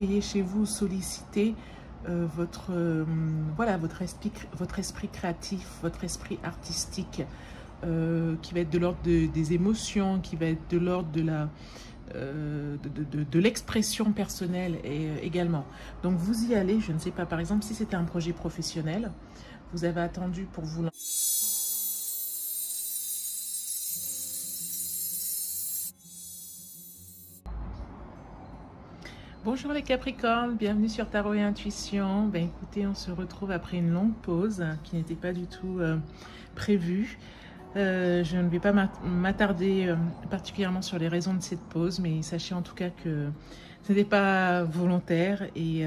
Ayez chez vous solliciter voilà, votre esprit créatif, votre esprit artistique, qui va être de l'ordre des émotions, qui va être de l'ordre de l'expression personnelle également. Donc vous y allez, je ne sais pas, par exemple, si c'était un projet professionnel, vous avez attendu pour vous lancer. Bonjour les Capricornes, bienvenue sur Tarot et Intuition. Ben écoutez, on se retrouve après une longue pause qui n'était pas du tout prévue. Je ne vais pas m'attarder particulièrement sur les raisons de cette pause, mais sachez en tout cas que ce n'était pas volontaire et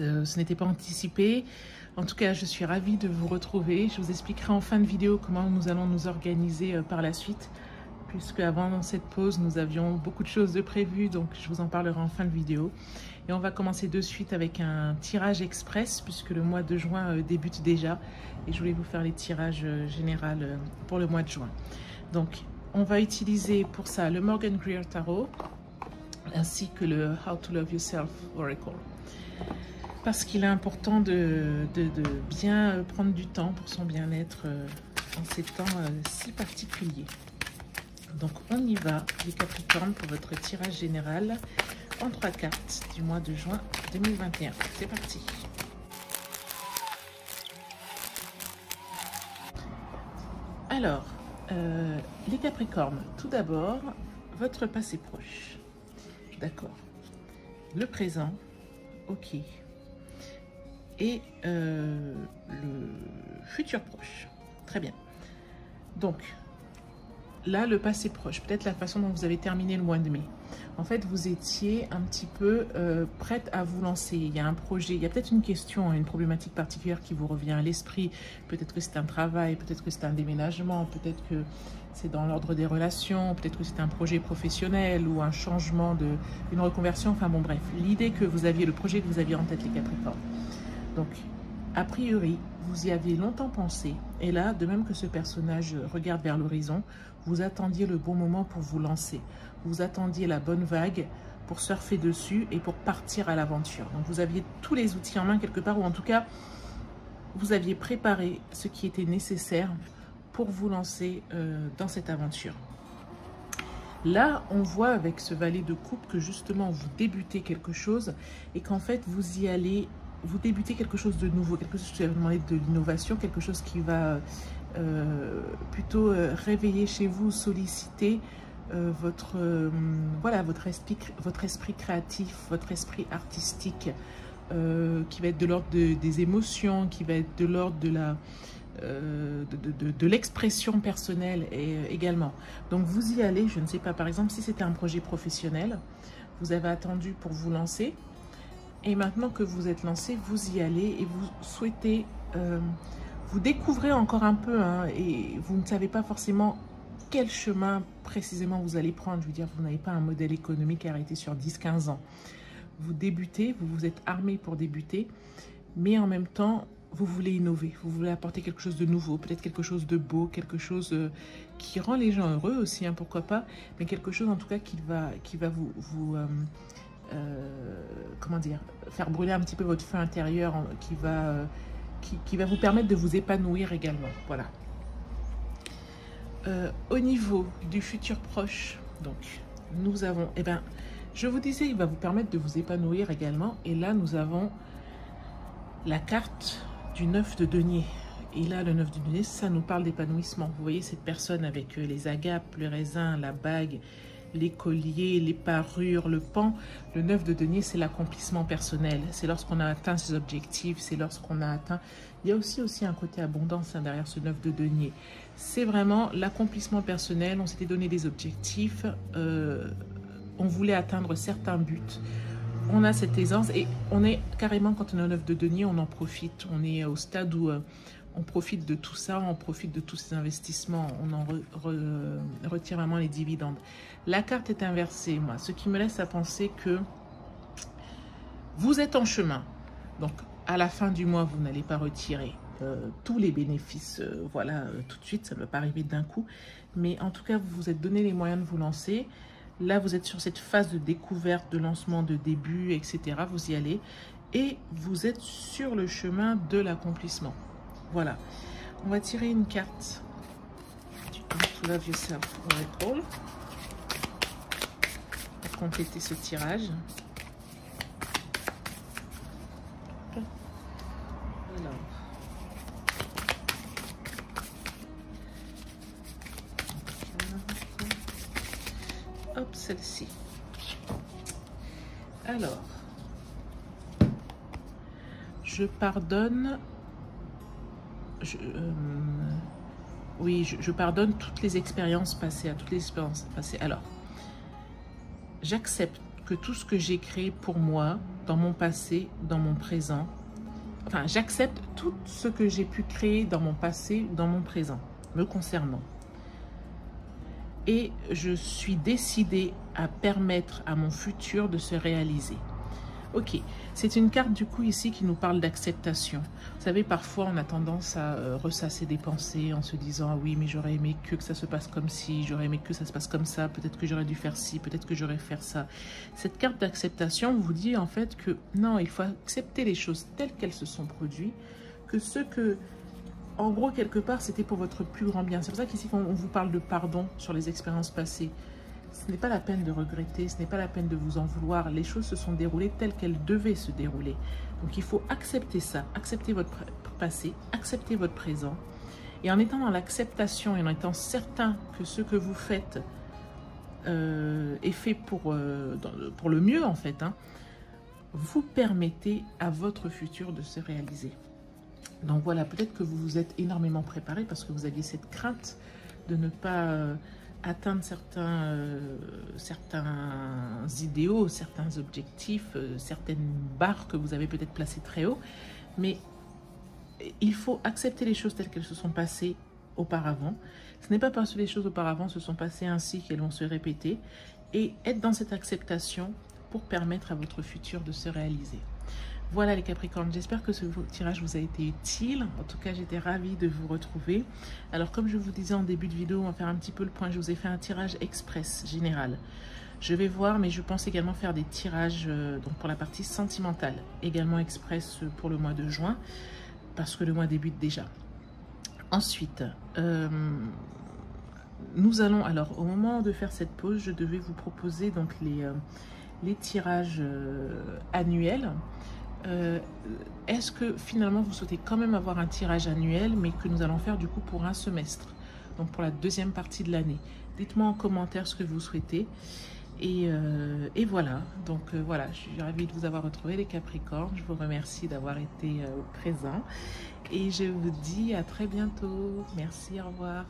ce n'était pas anticipé. En tout cas, je suis ravie de vous retrouver. Je vous expliquerai en fin de vidéo comment nous allons nous organiser par la suite, puisque avant cette pause, nous avions beaucoup de choses de prévues, donc je vous en parlerai en fin de vidéo. Et on va commencer de suite avec un tirage express, puisque le mois de juin débute déjà, et je voulais vous faire les tirages généraux pour le mois de juin. Donc, on va utiliser pour ça le Morgan Greer Tarot, ainsi que le How to Love Yourself Oracle. Parce qu'il est important de bien prendre du temps pour son bien-être en ces temps si particuliers. Donc on y va les Capricornes pour votre tirage général en 3 cartes du mois de juin 2021. C'est parti. Alors, les Capricornes, tout d'abord, votre passé proche. D'accord. Le présent, ok. Et le futur proche. Très bien. Donc, là, le passé proche, peut-être la façon dont vous avez terminé le mois de mai. En fait, vous étiez un petit peu prête à vous lancer. Il y a un projet, il y a peut-être une question, une problématique particulière qui vous revient à l'esprit. Peut-être que c'est un travail, peut-être que c'est un déménagement, peut-être que c'est dans l'ordre des relations, peut-être que c'est un projet professionnel ou un changement, une reconversion. Enfin bon, bref, l'idée que vous aviez, le projet que vous aviez en tête, les Capricornes. Donc, a priori, vous y aviez longtemps pensé. Et là, de même que ce personnage regarde vers l'horizon, vous attendiez le bon moment pour vous lancer. Vous attendiez la bonne vague pour surfer dessus et pour partir à l'aventure. Donc, vous aviez tous les outils en main quelque part, ou en tout cas, vous aviez préparé ce qui était nécessaire pour vous lancer dans cette aventure. Là, on voit avec ce valet de coupe que justement, vous débutez quelque chose et qu'en fait, vous y allez... Vous débutez quelque chose de nouveau, quelque chose qui va vous demander de l'innovation, quelque chose qui va plutôt réveiller chez vous, solliciter voilà, votre esprit créatif, votre esprit artistique, qui va être de l'ordre des émotions, qui va être de l'ordre de l'expression personnelle également. Donc vous y allez, je ne sais pas, par exemple, si c'était un projet professionnel, vous avez attendu pour vous lancer. Et maintenant que vous êtes lancé, vous y allez et vous souhaitez, vous découvrez encore un peu, hein, et vous ne savez pas forcément quel chemin précisément vous allez prendre. Je veux dire, vous n'avez pas un modèle économique arrêté sur 10-15 ans. Vous débutez, vous vous êtes armé pour débuter, mais en même temps, vous voulez innover, vous voulez apporter quelque chose de nouveau, peut-être quelque chose de beau, quelque chose qui rend les gens heureux aussi, hein, pourquoi pas, mais quelque chose en tout cas qui va comment dire, faire brûler un petit peu votre feu intérieur, qui va vous permettre de vous épanouir également. Voilà. Au niveau du futur proche, donc nous avons, eh ben, je vous disais, il va vous permettre de vous épanouir également. Et là, nous avons la carte du 9 de denier. Et là, le 9 de denier, ça nous parle d'épanouissement. Vous voyez cette personne avec les agapes, le raisin, la bague, les colliers, les parures, le pan. Le 9 de denier, c'est l'accomplissement personnel. C'est lorsqu'on a atteint ses objectifs, c'est lorsqu'on a atteint... Il y a aussi un côté abondance, hein, derrière ce 9 de denier. C'est vraiment l'accomplissement personnel. On s'était donné des objectifs. On voulait atteindre certains buts. On a cette aisance et on est carrément, quand on est au 9 de denier, on en profite. On est au stade où... on profite de tout ça, on profite de tous ces investissements, on en retire vraiment les dividendes. La carte est inversée, moi, ce qui me laisse à penser que vous êtes en chemin. Donc, à la fin du mois, vous n'allez pas retirer tous les bénéfices, voilà, tout de suite, ça ne va pas arriver d'un coup. Mais en tout cas, vous vous êtes donné les moyens de vous lancer. Là, vous êtes sur cette phase de découverte, de lancement, de début, etc. Vous y allez et vous êtes sur le chemin de l'accomplissement. Voilà. On va tirer une carte. To love yourself oracle. Pour compléter ce tirage. Alors. Hop, celle-ci. Alors, je pardonne. Oui, je pardonne toutes les expériences passées, à toutes les expériences passées. Alors, j'accepte que tout ce que j'ai créé pour moi, dans mon passé, dans mon présent, enfin, j'accepte tout ce que j'ai pu créer dans mon passé ou dans mon présent, me concernant. Et je suis décidée à permettre à mon futur de se réaliser. Ok, c'est une carte du coup ici qui nous parle d'acceptation. Vous savez, parfois on a tendance à ressasser des pensées en se disant « Ah oui, mais j'aurais aimé que ça se passe comme ci, j'aurais aimé que ça se passe comme ça, peut-être que j'aurais dû faire ci, peut-être que j'aurais fait ça. » Cette carte d'acceptation vous dit en fait que non, il faut accepter les choses telles qu'elles se sont produites, que ce que... En gros, quelque part, c'était pour votre plus grand bien. C'est pour ça qu'ici, on vous parle de pardon sur les expériences passées. Ce n'est pas la peine de regretter, ce n'est pas la peine de vous en vouloir. Les choses se sont déroulées telles qu'elles devaient se dérouler. Donc, il faut accepter ça, accepter votre passé, accepter votre présent. Et en étant dans l'acceptation et en étant certain que ce que vous faites est fait pour le mieux, en fait, hein, vous permettez à votre futur de se réaliser. Donc voilà, peut-être que vous vous êtes énormément préparé parce que vous aviez cette crainte de ne pas atteindre certains idéaux, certains objectifs, certaines barres que vous avez peut-être placées très haut. Mais il faut accepter les choses telles qu'elles se sont passées auparavant. Ce n'est pas parce que les choses auparavant se sont passées ainsi qu'elles vont se répéter. Et être dans cette acceptation pour permettre à votre futur de se réaliser. Voilà les Capricornes, j'espère que ce tirage vous a été utile. En tout cas, j'étais ravie de vous retrouver. Alors, comme je vous disais en début de vidéo, on va faire un petit peu le point. Je vous ai fait un tirage express général. Je vais voir, mais je pense également faire des tirages donc pour la partie sentimentale. Également express pour le mois de juin, parce que le mois débute déjà. Ensuite, nous allons... Alors, au moment de faire cette pause, je devais vous proposer donc les tirages annuels. Est-ce que finalement vous souhaitez quand même avoir un tirage annuel, mais que nous allons faire du coup pour un semestre, donc pour la deuxième partie de l'année? Dites-moi en commentaire ce que vous souhaitez. Et voilà, donc voilà, je suis ravie de vous avoir retrouvé les Capricornes. Je vous remercie d'avoir été présents et je vous dis à très bientôt. Merci, au revoir.